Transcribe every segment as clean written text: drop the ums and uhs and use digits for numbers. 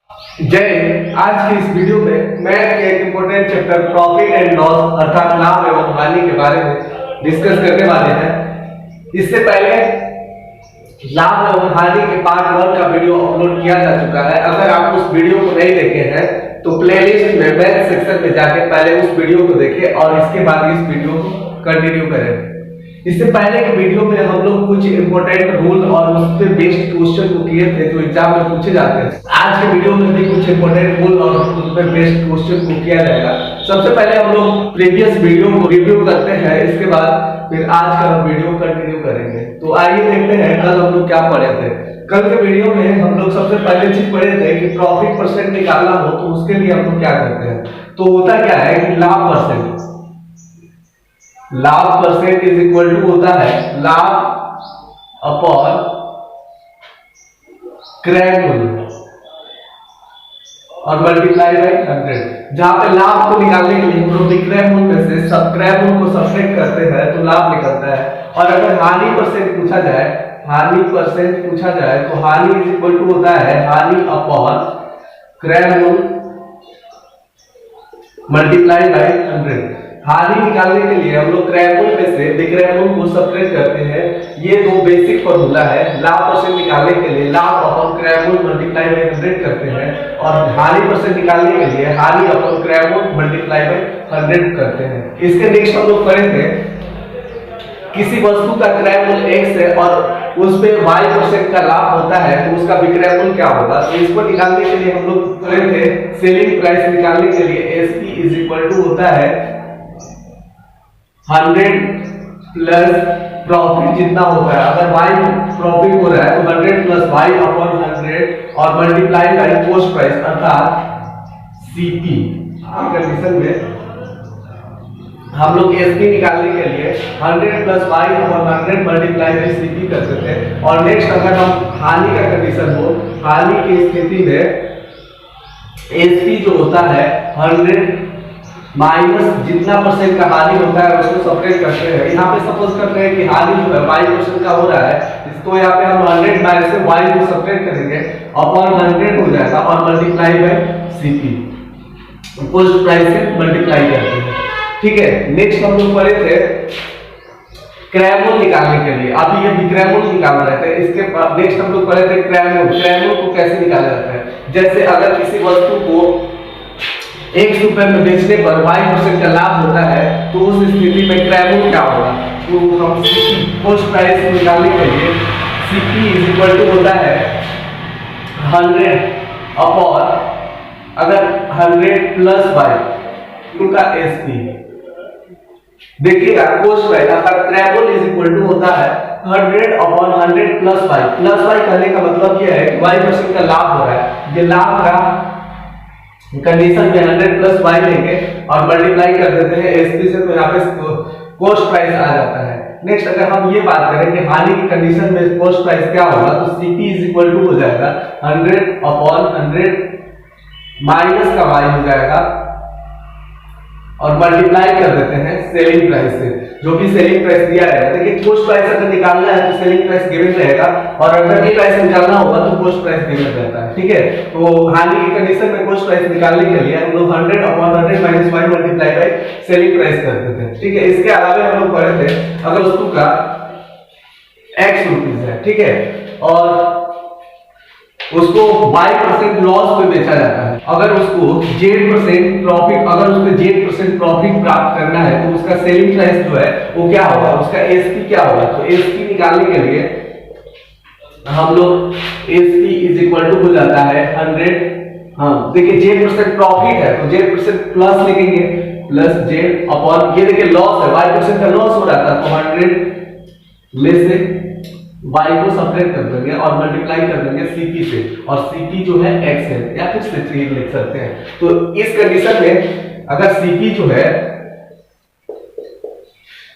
जय, आज की इस वीडियो में मैं एक important chapter profit and loss अर्थात लाभ एवं हानि के बारे में डिस्कस करने वाले हैं। इससे पहले लाभ एवं हानि के पार्ट 1 का वीडियो अपलोड किया जा चुका है। अगर आप उस वीडियो को नहीं देखे हैं तो प्लेलिस्ट में मैथ सेक्शन में जाके पहले उस वीडियो को देखें और इसके बाद इस वीडियो को कंटिन्यू करें। इससे पहले के वीडियो में हम लोग कुछ इंपॉर्टेंट रूल और उस पे बेस्ड क्वेश्चन को किए थे जो एग्जाम में पूछे जाते हैं। आज के वीडियो में भी कुछ इंपॉर्टेंट रूल और उस पे बेस्ड क्वेश्चन को किया जाएगा। सबसे पहले हम लोग प्रीवियस वीडियो को रिव्यू करते हैं, इसके बाद फिर आज का वीडियो कंटिन्यू करेंगे। तो आइए देखते हैं कल हम लोग क्या पढ़े थे। कल के वीडियो में हम लोग सबसे पहले चीज पढ़े थे कि प्रॉफिट परसेंट निकालना हो तो उसके लिए हम लोग क्या करते हैं। तो होता क्या है कि लाभ परसेंट इज इक्वल टू होता है लाभ अपॉन क्रय मूल्य और मल्टीप्लाई बाय 100। जहां पे लाभ को निकालने के लिए हम लोग विक्रय मूल्य से क्रय मूल्य को सब्ट्रैक्ट करते हैं तो लाभ निकलता है। और अगर हानि परसेंट पूछा जाए तो हानि इज इक्वल टू होता है हानि अपॉन क्रय मूल्य मल्टीप्लाई बाय 100। हानि निकालने के लिए हम लोग क्रय मूल्य में से विक्रय मूल्य को सब्ट्रैक्ट करते हैं। ये दो बेसिक फॉर्मूला है। लाभ परसेंट निकालने के लिए लाभ अपॉन क्रय मूल्य मल्टीप्लाई बाय 100 करते हैं और हानि परसेंट निकालने के लिए हानि अपॉन क्रय मूल्य मल्टीप्लाई बाय 100 करते हैं। इसके नेक्स्ट हम लोग पढ़े थे किसी वस्तु का क्रय मूल्य x है और उस पे y% का लाभ होता है तो उसका विक्रय मूल्य क्या होगा। तो इसको निकालने के लिए हम लोग पढ़े थे सेलिंग प्राइस निकालने के लिए SP इज इक्वल टू होता है 100 प्लस प्रॉफिट जितना होता है। अगर y प्रॉफिट हो रहा है तो 100 प्लस y अपॉन 100 और मल्टीप्लाई बाय कॉस्ट प्राइस अर्थात CP। कंडीशन में हम लोग SP निकालने के लिए 100 plus y upon 100 multiply bye CP करते थे। और नेक्स्ट अगर हम हानि का कंडीशन हो, हानि की स्थिति में SP जो होता है 100 माइनस जितना परसेंट का हानि होता है उसको सब्ट्रैक्ट करते हैं। यहाँ पे सपोज करते हैं कि हानि जो है y% का हो रहा है, इसको यहाँ पे हम 100 माइनस से y को सब्ट्रैक्ट करेंगे अपॉन 100 हो जाएगा और multiply bye CP cost price से मल्टीप्लाई करते हैं। ठीक है, नेक्स्ट हम लोग पढ़े थे क्रय मूल्य निकालने के लिए। अभी ये विक्रय मूल्य निकाल रहे थे। इसके बाद नेक्स्ट हम लोग पढ़े थे क्रय मूल्य को कैसे निकाला जाता है। जैसे अगर किसी वस्तु को 1 रुपए में बेचने पर y% का लाभ होता है तो उस स्थिति में क्रय मूल्य क्या होगा। तो हम कॉस्ट प्राइस निकालने के लिए CP इज इक्वल टू होता है 100 अपॉन अगर 100 प्लस y उनका SP। देखिएगा कॉस्ट प्राइस अर्थात क्रय मूल्य इज इक्वल टू होता है 100 upon 100 plus y। Plus y कहने का मतलब यह है कि y% का लाभ हो रहा है। ये लाभ का कंडीशन में 100 प्लस y लेंगे और मल्टीप्लाई कर देते हैं SP से, तो यहाँ पे कॉस्ट प्राइस आ जाता है। नेक्स्ट अगर हम ये बात करें कि हानि की कंडीशन में कॉस्ट प्राइस क्या होगा तो CP इज इक्वल टू हो जाएगा 100 अपॉन 100 माइनस का y हो जाएगा और मल्टीप्लाई कर देते हैं सेलिंग प्राइस से, जो भी सेलिंग प्राइस दिया है। देखिए कॉस्ट प्राइस अगर निकालना है तो सेलिंग प्राइस गिवन रहेगा और अगर प्राइस निकालना होगा तो कॉस्ट प्राइस गिवन रहता है। ठीक है, तो हानि की कंडीशन में कॉस्ट प्राइस निकालने के लिए हम लोग 100 upon 100 minus y multiply by selling price करते थे। ठीक है, इसके अलावा हम लोग पढ़े थे अगर वस्तु का x रुपीस है, ठीक है, और उसको y% लॉस पे बेचा जाता है। अगर उसको Z% प्रॉफिट प्राप्त करना है तो उसका सेलिंग प्राइस जो है वो क्या होगा, उसका SP क्या होगा। तो SP निकालने के लिए हम लोग SP इज इक्वल टू हो जाता है 100। हाँ देखिए Z% प्रॉफिट है तो Z% प्लस लिखेंगे प्लस Z अपॉन ये देखिए लॉस है, y% का लॉस हो रहा था तो 100 में से y को सब्ट्रैक्ट कर देंगे और मल्टीप्लाई कर देंगे CP से और CP जो है x है या फिर से लिख सकते हैं। तो इस कंडीशन में अगर CP जो है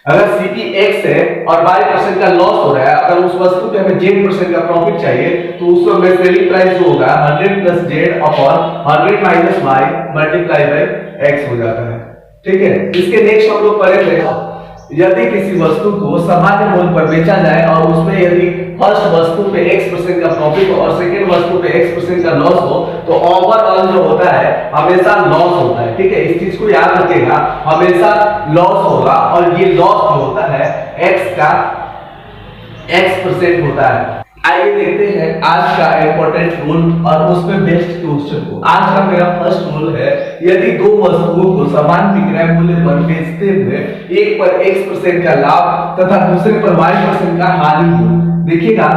अगर CP x है और y% का लॉस हो रहा है, अगर उस वस्तु पे हमें Z% का प्रॉफिट चाहिए तो उसको हमें सेलिंग प्राइस जो होगा 100 plus Z upon 100 minus y multiply by x हो जाता है। ठीक है, इसके नेक्स्ट हम लोग पढ़े थे यदि किसी वस्तु को सामान्य मूल्य पर बेचा जाए और उसमें यदि फर्स्ट वस्तु पे x% का प्रॉफिट और सेकंड वस्तु पे x% का लॉस हो तो ओवरऑल जो होता है हमेशा लॉस होता है। ठीक है, इस चीज को याद रखिएगा, हमेशा लॉस होगा और ये लॉस जो होता है x का x% होता है। आइए देखते हैं आज का इंपॉर्टेंट रूल और उसमें बेस्ट क्वेश्चन को। आज का मेरा फर्स्ट रूल है, यदि दो वस्तुओं को समान विक्रय मूल्य पर बेचते हुए एक पर x% का लाभ तथा दूसरे पर y% का हानि हो। देखिएगा,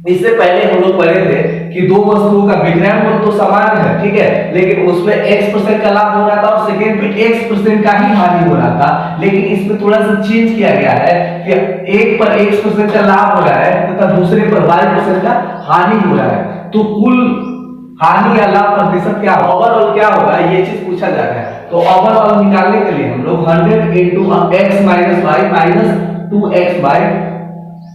इससे पहले हम लोग पढ़े थे कि दो वस्तुओं का विक्रय मूल्य तो समान है, ठीक है, लेकिन उसमें x% का लाभ हो रहा था और सेकंड पे x% का ही हानि हो रहा था। लेकिन इसमें थोड़ा सा चेंज किया गया है कि एक पर x% का लाभ हो रहा है तथा दूसरे पर y% का हानि हो रहा है। तो कुल हानि या लाभ प्रतिशत क्या होगा, ओवरऑल क्या होगा, ये चीज पूछा जा रहा है। तो ओवरऑल निकालने के लिए हम लोग 100 into x minus y minus 2xy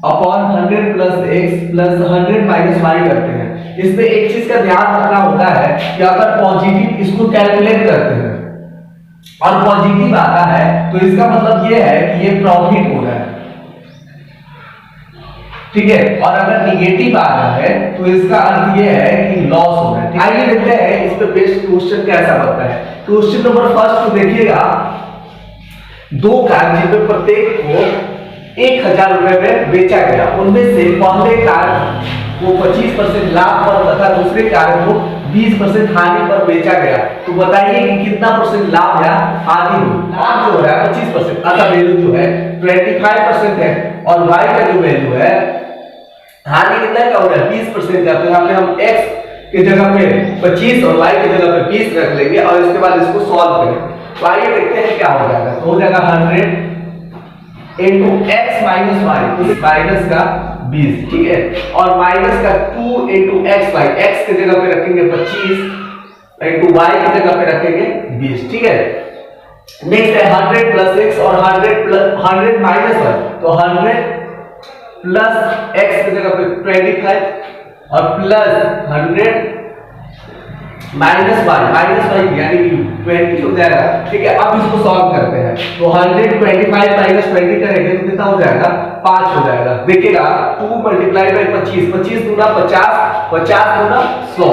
upon 100 plus x plus 100 minus y करते हैं। इसमें एक चीज का ध्यान रखना होता है कि अगर पॉजिटिव इसको कैलकुलेट करते हैं और पॉजिटिव आता है तो इसका मतलब ये है कि ये प्रॉफिट हो रहा है, ठीक है, और अगर निगेटिव आ रहा है तो इसका अर्थ ये है कि लॉस हो रहा है। आइए देखते हैं इस पे बेस्ट क्वेश्चन कैसा बनता है। क्वेश्चन नंबर फर्स्ट को देखिएगा, दो कार जिनमें प्रत्येक को 1000 रुपए में बेचा गया, उनमें से पहले कार को 25% लाभ पर तथा दूसरे कार को 20% हानि पर बेचा गया। तो बताइए कि कितना परसेंट लाभ या हानि हो। लाभ जो है 25%, अगर वैल्यू जो है 25% है और y का जो वैल्यू है हानि कितना का हो रहा है 20% का। तो यहाँ पे हम x की जगह पे 25 और y की जगह पे 20 रख लेंगे और इसके बाद इसको सॉल्व करें। तो आइए देखते हैं क्या हो जाएगा। तो हो जाएगा 100 into x minus y, तो माइनस का 20, ठीक है, और माइनस का 2 into x y, x की जगह पे रखेंगे 25 into y की जगह पे रखेंगे 20, ठीक है। नेक्स्ट है 100 प्लस x और 100 माइनस 1, तो 100 प्लस x की जगह पे 25 और प्लस 100 माइनस y यानी कि 20 हो जाएगा, ठीक है। अब इसको सॉल्व करते हैं तो 125 माइनस 20 करेंगे तो कितना हो जाएगा 5 हो जाएगा। देखिएगा 2 मल्टीप्लाई बाई 25, 25 दूना 50, 50 दूना 100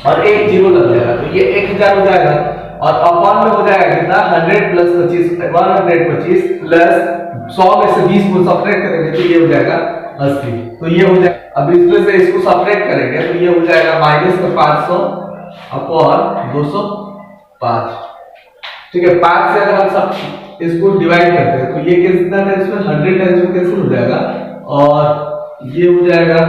और एक जीरो लग जाएगा, तो ये 1000 हो जाएगा और अपॉन में हो जाएगा कितना 100 प्लस 25 125 प्लस 100 में से 20 को सब्ट्रैक्ट करेंगे तो ये हो जाएगा 80, तो ये हो जाएगा। अब इसमें से इसको सब्ट्रैक्ट करेंगे तो ये हो जाएगा माइनस का 500 अपॉन 205, ठीक है। 5 से अगर हम सब इसको डिवाइड करते हैं तो ये कितना है, इसमें 100 टाइम्स में कैंसिल हो जाएगा और ये हो जाएगा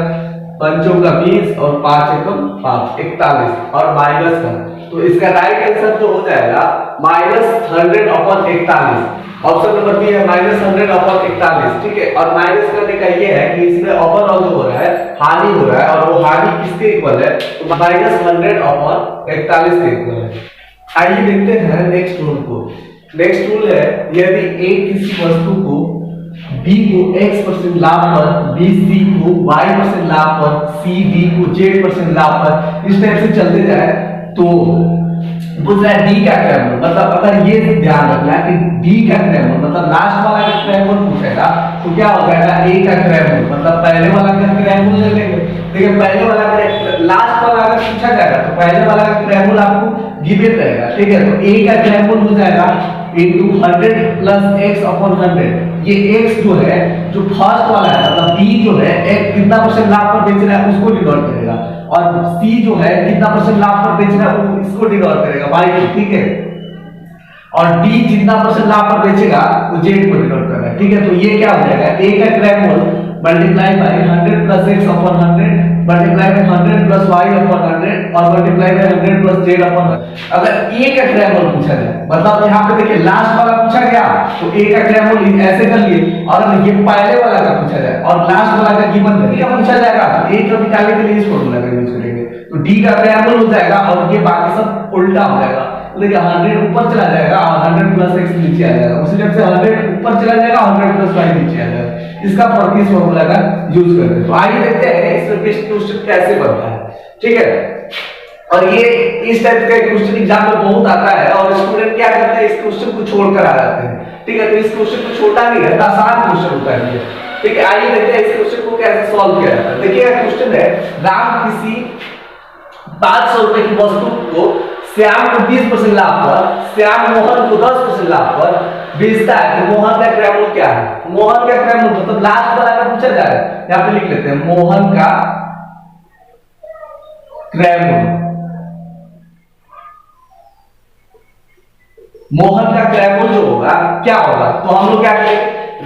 5 का 20 और 5 एकम 5 41 और माइनस का, तो इसका राइट आंसर जो हो जाएगा -100 अपॉन 41। ऑप्शन नंबर बी है -100 अपॉन 41, ठीक है। और माइनस करने का ये है कि इसमें ओवरऑल जो हो रहा है हानि हो रहा है और वो हानि किसके इक्वल है, तो -100 अपॉन 41 के इक्वल है। आइए देखते हैं नेक्स्ट रूल को। नेक्स्ट रूल है, यदि A किसी वस्तु को B को x% लाभ पर, B C को y% लाभ पर, C D को z% लाभ पर इस टाइप से चलते जाए तो पूछ रहा है D का क्रयमूल्य, मतलब अगर ये ध्यान रखना है कि D का क्रयमूल्य मतलब लास्ट वाला का क्रयमूल्य पूछेगा तो क्या हो जाएगा A का क्रयमूल्य मतलब पहले वाला का क्रयमूल्य ले लेंगे। देखिए पहले वाला का लास्ट वाला अगर पूछा जाएगा तो पहले वाला का क्रयमूल्य आपको गिवन रहेगा, ठीक है। तो A का क्रयमूल्य हो जाएगा into 100 plus x upon 100। ये x जो है जो फर्स्ट वाला है मतलब B जो है एक कितना परसेंट लाभ पर बेच रहा है उसको डिनोट करेगा और C जो है कितना परसेंट लाभ पर बेच रहा है वो इसको डिनोट करेगा y, ठीक है। और D जितना परसेंट लाभ पर बेचेगा वो z को डिनोट करेगा, ठीक है। तो ये क्या हो जाएगा A का क्रयमूल्य multiply by 100 plus x upon 100 multiply by 100 plus y upon 100 और multiply by 100 plus z upon 100। अगर A का क्रयमूल्य पूछा जाए मतलब यहाँ पे देखिए लास्ट वाला पूछा गया तो A का क्रयमूल्य ऐसे कर लिए और अगर ये पहले वाला का पूछा जाए और लास्ट वाला का गिवन का पूछा जाएगा तो A को निकालने के लिए इस फॉर्मूला का यूज करेंगे तो D का क्रयमूल्य हो जाएगा और ये बाकी सब उल्टा हो जाएगा। देखिए 100 ऊपर चला जाएगा और 100 प्लस x नीचे आ जाएगा, उसी तरह से 100 ऊपर चला जाएगा 100 प्लस y नीचे आ जाएगा। इसका फर्क इस फॉर्मूला का यूज करते हैं। तो आइए देखते हैं इसमें बेस्ट क्वेश्चन कैसे बनता है, ठीक है। और ये इस टाइप का क्वेश्चन एग्जाम में बहुत आता है और स्टूडेंट क्या करते हैं इस क्वेश्चन को छोड़कर आ जाते हैं, ठीक है। तो इस क्वेश्चन को छोटा नहीं है, आसान क्वेश्चन होता है ये। ठीक है, आइए देखते हैं इस क्वेश्चन को कैसे सॉल्व किया जाता है। देखिए क्वेश्चन है, राम किसी 500 रुपए की वस्तु को श्याम को 20% लाभ पर, श्याम मोहन को 10% लाभ पर बेचता है, तो मोहन का क्रय मूल्य क्या है? मोहन का क्रय मूल्य मतलब लास्ट वाला का पूछा जा रहा है, यहाँ पे लिख लेते हैं मोहन का क्रय मूल्य। मोहन का क्रय मूल्य जो होगा क्या होगा, तो हम लोग क्या करेंगे,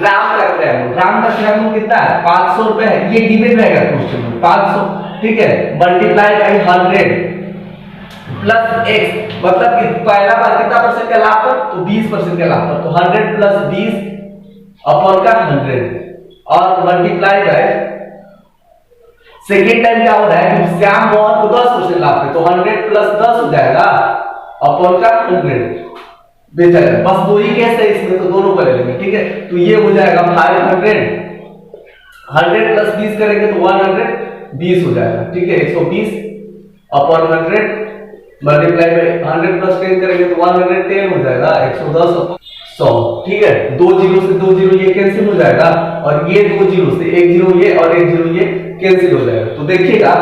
राम का क्रय मूल्य, राम का क्रय मूल्य कितना है 500 रुपए है, ये गिवन रहेगा क्वेश्चन में 500, ठीक है, मल्टीप्लाई बाई 100 प्लस x, मतलब कि पहला बार कितना परसेंट का लाभ पर, तो 20% का लाभ पर, तो 100 प्लस 20 अपॉन का 100 और मल्टीप्लाई बाय सेकेंड टाइम क्या हो रहा है कि श्याम मोहन को 10% लाभ पे, तो 100 प्लस 10 हो जाएगा अपॉन का 100 बेचा जाएगा। बस दो ही केस है इसमें, तो दोनों कर लेंगे, ठीक है, तो ये हो जाएगा 500, 100 प्लस 20 करेंगे तो 120 हो जाएगा, ठीक है, 120 अपॉन 100 मल्टीप्लाई बाय 100 प्लस 10 करेंगे तो 110 हो जाएगा, 110 अपॉन 100, ठीक है, 2 जीरो से 2 जीरो ये कैंसिल हो जाएगा और ये 2 जीरो से 1 जीरो ये और 1 जीरो ये कैंसिल हो जाएगा। तो देखिएगा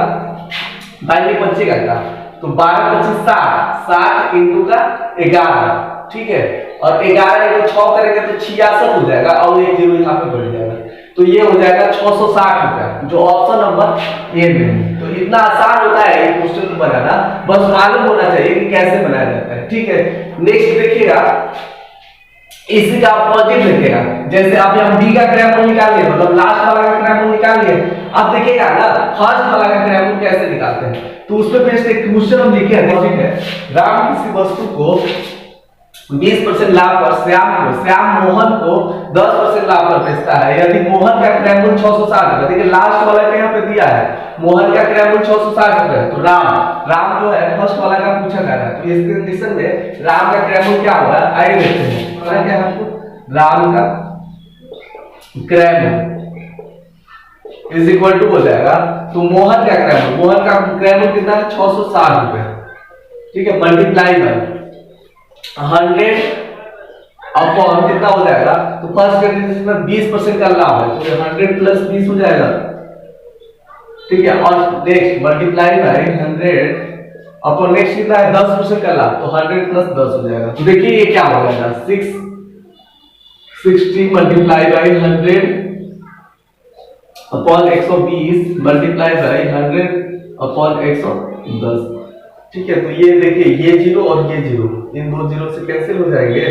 भाई ये बच्चे का तो 12 25 60, 60 इंटू का 11, ठीक है, और 11 को 6 करेंगे तो 66 हो जाएगा और 1 जीरो यहाँ पे बढ़ जाएगा, तो ये हो जाएगा 660 रुपया, जो ऑप्शन नंबर ए में है। तो इतना आसान होता है ये क्वेश्चन को बनाना, बस मालूम होना चाहिए कि कैसे बनाया जाता है, ठीक है। नेक्स्ट देखिएगा, इसी का अपोजिट लिखेगा, जैसे अभी हम डी का क्रय मूल्य निकाल लिए, मतलब लास्ट वाला का क्रय मूल्य निकाल लिए, अब देखिएगा ना फर्स्ट वाला का क्रय मूल्य कैसे निकालते हैं, तो उसमें बेस्ड एक क्वेश्चन हम लिखे हैं, लॉजिक है, राम किसी वस्तु को 20% लाभ पर श्याम मोहन को 10% लाभ पर बेचता है, यदि मोहन का क्रय मूल्य 660 रुपए, देखिए लास्ट वाला का यहाँ पे दिया है मोहन का क्रय मूल्य 660 रुपए, तो राम जो है फर्स्ट वाला का पूछा जा रहा है, तो इस कंडीशन में राम का क्रय मूल्य क्या होगा, आइए देखते हैं। क्या है आपको, राम का क्रय मूल्य इज इक्वल टू हो जाएगा, तो मोहन का क्रय मूल्य कितना है 660 रुपए, ठीक है, मल्टीप्लाई बाय 100 अपॉन कितना हो जाएगा, तो फर्स्ट कंडीशन में 20% का लाभ है, तो 100 प्लस 20 हो जाएगा, ठीक है, और next multiply by 100 upon next कितना है 10% का लाभ, तो 100 प्लस 10 हो जाएगा। तो देखिए ये क्या हो जाएगा 660 multiply by 100 upon 120 multiply by 100 upon 110, ठीक है, तो ये देखिए ये जीरो और ये जीरो, इन दो जीरो से कैंसिल हो जाएंगे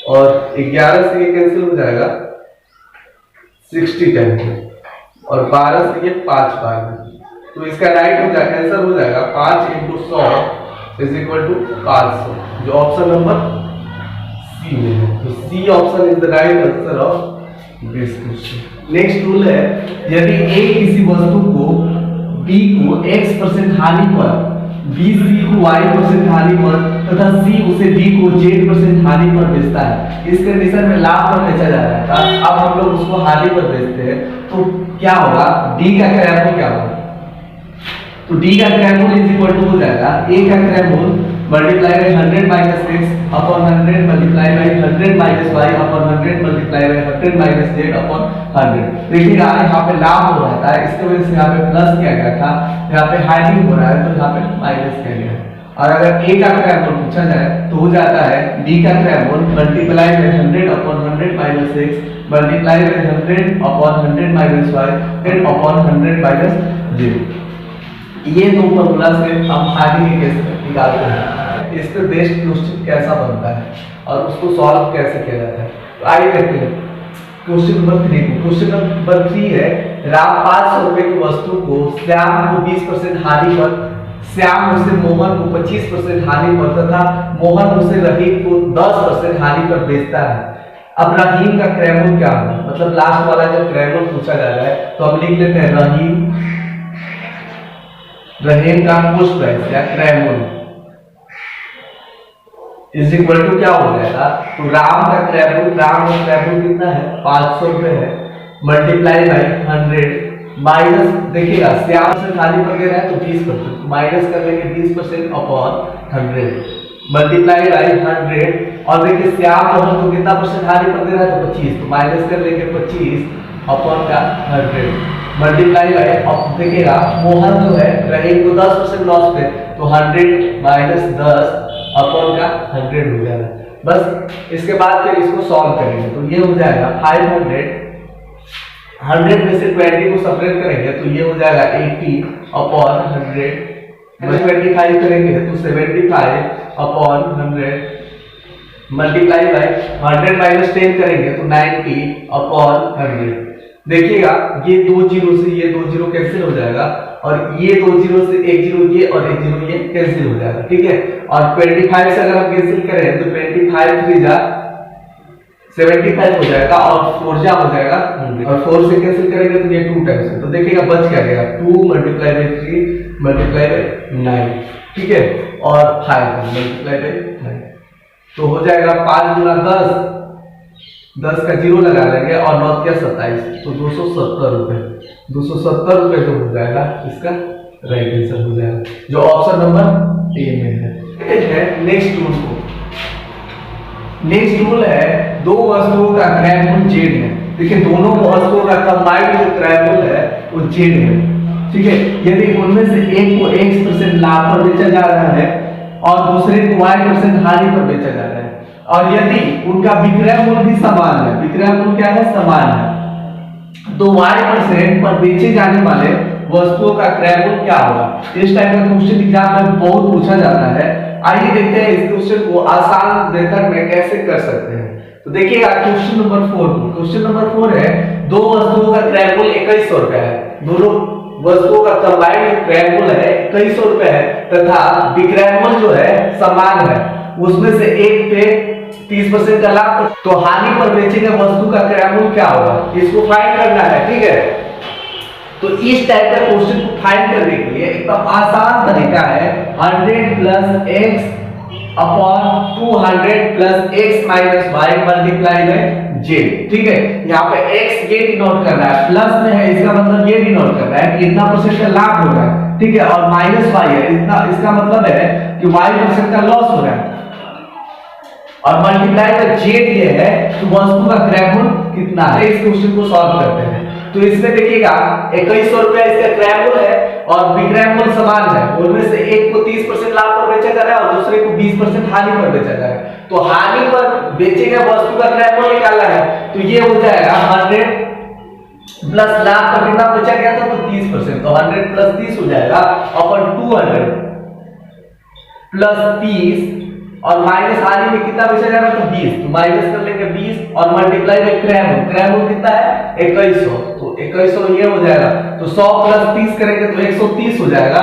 और 11 से ये कैंसिल हो जाएगा 60 टाइम और 12 से ये 5 बार, तो इसका राइट हो जाएगा, आंसर हो जाएगा 5 × 100 इज इक्वल टू 500, जो ऑप्शन नंबर सी में है, तो C option is the right answer of this question. Next rule है, यदि ए किसी वस्तु को बी को x% हानि पर, बी सी को y% हानि पर तथा सी उसे डी को z% हानि पर बेचता है, इस कंडीशन में लाभ पर बेचा जा रहा है, अब हम लोग उसको हानि पर बेचते हैं, तो क्या होगा, डी का क्रय मूल्य क्या होगा, तो डी का क्रय मूल्य इज इक्वल टू हो जाएगा ए का क्रय मूल्य multiply by 100 minus x upon 100 multiply by 100 minus y upon 100 multiply by 100 minus z upon 100। देखिएगा यहाँ पे लाभ हो रहा है, इसके वजह से यहाँ पे प्लस किया गया था, यहाँ पे हानि हो रहा है तो यहाँ पे माइनस किया गया है। और अगर a का क्रय मूल्य पूछा जाए तो हो जाता है d का क्रय मूल्य multiply by 100 upon 100 minus x multiply by 100 upon 100 minus y upon 100 minus z। ये दो फॉर्मूला से हम हानि के केस में निकालते हैं, इस पे बेस्ड क्वेश्चन कैसा बनता है और उसको सॉल्व कैसे किया जाता है। तो आइए देखते हैं क्वेश्चन नंबर 3 को। क्वेश्चन नंबर 3 है, राम 500 रुपए की वस्तु को श्याम को 20% हानि पर, श्याम उसे मोहन को 25% हानि पर तथा मोहन उसे रहीम को 10% हानि पर बेचता है। अब रहीम का क्रय मूल्य क्या होगा, मतलब लास्ट वाला जो क्रय मूल्य पूछा जा रहा है, तो हम लिख लेते हैं रहीम का पोस्ट प्राइस या क्रय मूल्य इज इक्वल टू क्या हो जाएगा, तो राम का क्रय मूल्य कितना है 500 रुपए है, मल्टीप्लाई बाय 100 माइनस, देखिएगा श्याम से हानि पर दे रहा है तो 20%, माइनस कर लेंगे 20% अपॉन 100 मल्टीप्लाई बाय 100, और देखिए श्याम मोहन को कितना परसेंट हानि पर दे रहा है तो 25, तो माइनस कर लेंगे 25 अपॉन का 100 मल्टीप्लाई बाय, अब देखिएगा मोहन जो है रहीम को 10% लॉस पे, तो 100 माइनस 10 अपॉन का 100 हो जाएगा। बस इसके बाद फिर इसको सॉल्व करेंगे तो ये हो जाएगा 500, 100 में से 20 को सेपरेट करेंगे तो ये हो जाएगा 80 अपॉन 100, 25 करेंगे तो 75 अपॉन 100 मल्टीप्लाई बाय 100 माइनस 10 करेंगे तो 90 अपॉन 100। देखिएगा ये दो जीरो से ये दो जीरो कैंसिल हो जाएगा और ये दो जीरो से एक जीरो ये और एक जीरो ये कैंसिल हो जाएगा, ठीक है। और 25 से अगर हम कैंसिल करें तो 25 3 जा 75 हो जाएगा और 4 जा हो जाएगा 100 और 4 से कैंसिल करेंगे तो ये 2 टाइम्स है, तो देखिएगा बच क्या गया 2 मल्टीप्लाई बाय 3 मल्टीप्लाई बाय 9, ठीक है, और 5 मल्टीप्लाई बाय 9 तो हो जाएगा 5 गुना 10 का जीरो लगा लेंगे और 9 क्या 27 तो 270 रुपए, 270 रुपए जो हो जाएगा इसका राइट आंसर हो जाएगा जो ऑप्शन नंबर ए में है। नेक्स्ट रूल को, नेक्स्ट रूल है दो वस्तुओं का क्रय मूल्य जेड है। देखिए दोनों वस्तुओं का कंबाइंड जो क्रय मूल्य है वो जेड है, ठीक है। यदि उनमें से एक को x% लाभ पर बेचा जा रहा है और दूसरे को y% हानि पर बेचा जा रहा है और यदि उनका विक्रय मूल्य भी समान है, विक्रय मूल्य क्या है समान है, तो y% पर बेचे जाने वाले वस्तुओं का क्रय मूल्य क्या होगा। इस टाइप का क्वेश्चन एग्जाम में बहुत पूछा जाता है। आइए देखते हैं इस क्वेश्चन को आसान मेथड में कैसे कर सकते हैं। तो देखिएगा क्वेश्चन नंबर 4 को, क्वेश्चन नंबर 4 है दो वस्तुओं का क्रय मूल्य 2100 रुपए है, दोनों वस्तुओं का कंबाइंड क्रय मूल्य है 2100 रुपए है तथा विक्रय मूल्य जो है समान है, उसमें से एक पे 30% का लाभ, तो हानि पर बेचे गए वस्तु का क्रय मूल्य क्या होगा, इसको फाइंड करना है, ठीक है। तो इस टाइप का क्वेश्चन को फाइंड करने के लिए एकदम आसान तरीका है 100 plus x upon 200 plus x minus y multiply by j, ठीक है। यहाँ पे x ये डिनोट कर रहा है, प्लस में है इसका मतलब ये डिनोट कर रहा है कि इतना परसेंट का लाभ हो रहा है, ठीक है, और माइनस y है इतना, इसका मतलब है कि y% का लॉस हो रहा है और मल्टीप्लाई बाय j ये है तो वस्तु का क्रय मूल्य कितना है। इस क्वेश्चन को सॉल्व करते हैं तो इसमें देखिएगा 2100 रुपया इसका क्रय मूल्य है और विक्रय मूल्य समान है, उनमें से एक को 30% लाभ पर बेचा जा रहा है और दूसरे को 20% हानि पर बेचा जा रहा है, तो हानि पर बेचे गए वस्तु का क्रय मूल्य निकालना है तो ये हो जाएगा 100 प्लस लाभ पर कितना बेचा गया था तो 30%, तो 100 प्लस 30 हो जाएगा अपन 200 प्लस 30 और माइनस हानि में कितना बेचा जा रहा है तो 20, तो माइनस कर लेंगे 20 और मल्टीप्लाई बाय क्रय मूल्य कितना है 2100, तो 2100 ये हो जाएगा, तो 100 प्लस 30 करेंगे तो 130 हो जाएगा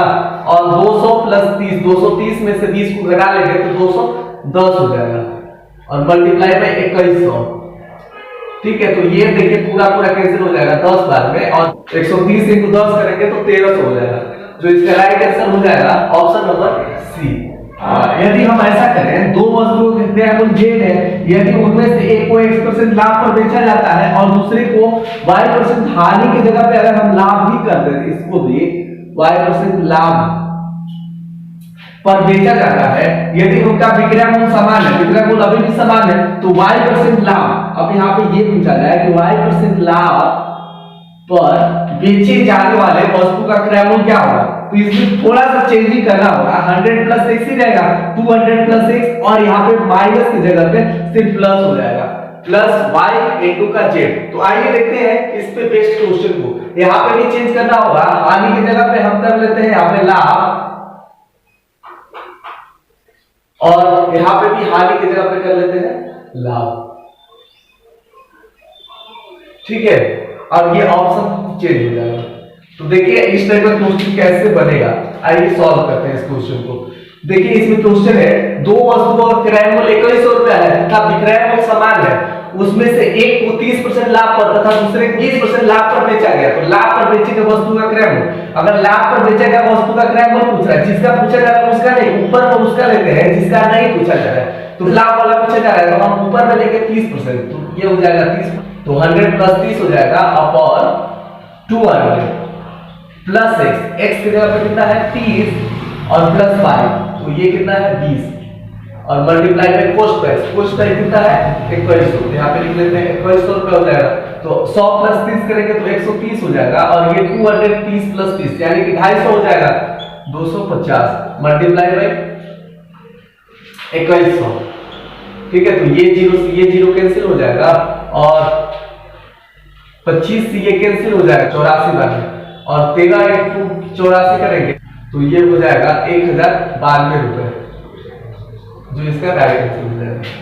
और 200 प्लस 30 230 में से 20 को घटा लेंगे तो 210 हो जाएगा और मल्टीप्लाई बाय 2100, ठीक है। तो ये देखिए पूरा कैंसिल हो जाएगा 10 बार में और 130 into 10 करेंगे तो 1300 हो जाएगा, जो इसका राइट आंसर हो जाएगा ऑप्शन नंबर सी। यदि हम ऐसा करें दो वस्तुओं के क्रय मूल्य जेड है, यदि उनमें से एक को x% लाभ पर बेचा जाता है और दूसरे को y% हानि की जगह पे अगर हम लाभ भी कर दें इसको भी y% लाभ पर बेचा जाता है, यदि उनका विक्रय मूल्य समान है, विक्रय मूल्य अभी भी समान है तो y% लाभ, अब यहाँ पे ये पूछा गया है कि y% लाभ पर बेचे जाने वाले वस्तु का क्रय मूल्य क्या होगा, तो इसमें थोड़ा सा चेंजिंग करना होगा, 100 प्लस x ही रहेगा 200 प्लस x और यहाँ पे माइनस की जगह पे सिर्फ प्लस हो जाएगा प्लस y इनटू का z। तो आइए देखते हैं इस पे बेस्ड क्वेश्चन को, यहाँ पे भी चेंज करना होगा, हानि की जगह पे हम कर लेते हैं यहाँ पे लाभ और यहाँ पे भी हानि की जगह पे कर लेते हैं लाभ, ठीक है, और ये ऑप्शन चेंज हो जाएगा। तो देखिए इस टाइप का क्वेश्चन कैसे बनेगा, आइए सॉल्व करते हैं इस क्वेश्चन को। देखिए इसमें क्वेश्चन है दो वस्तुओं का क्रय मूल्य 2100 रुपया है तथा विक्रय मूल्य समान है, उसमें से एक को 30% लाभ पर तथा दूसरे को 20% लाभ पर बेचा गया, तो लाभ पर बेचे गए वस्तु का क्रय मूल्य, अगर लाभ पर बेचा गया वस्तु का क्रय मूल्य पूछ रहा है, जिसका पूछा जा रहा है उसका नहीं, ऊपर में उसका लेते हैं जिसका नहीं पूछा जा रहा है, तो लाभ वाला पूछा जा रहा है तो हम ऊपर में लेंगे 30%, तो ये हो जाएगा 30, तो 100 प्लस 30 हो जाएगा अपॉन 200 प्लस x की जगह पे कितना है 30 और प्लस 5, तो ये कितना है 20 और मल्टीप्लाई बाय कॉस्ट प्राइस कितना है 2100, यहाँ पे लिख लेते हैं 2100 रुपया हो जाएगा, तो 100 प्लस 30 करेंगे तो 130 हो जाएगा, और ये 230 प्लस 30 यानी कि 250 हो जाएगा, 250 मल्टीप्लाई बाई 2100। ठीक है, तो ये जीरो कैंसिल हो जाएगा, और 25 से ये कैंसिल हो जाएगा 84 बार में, और 13 इंटू 84 करेंगे तो ये हो जाएगा 1092 रुपए, जो इसका डायरेक्ट आंसर हो जाएगा।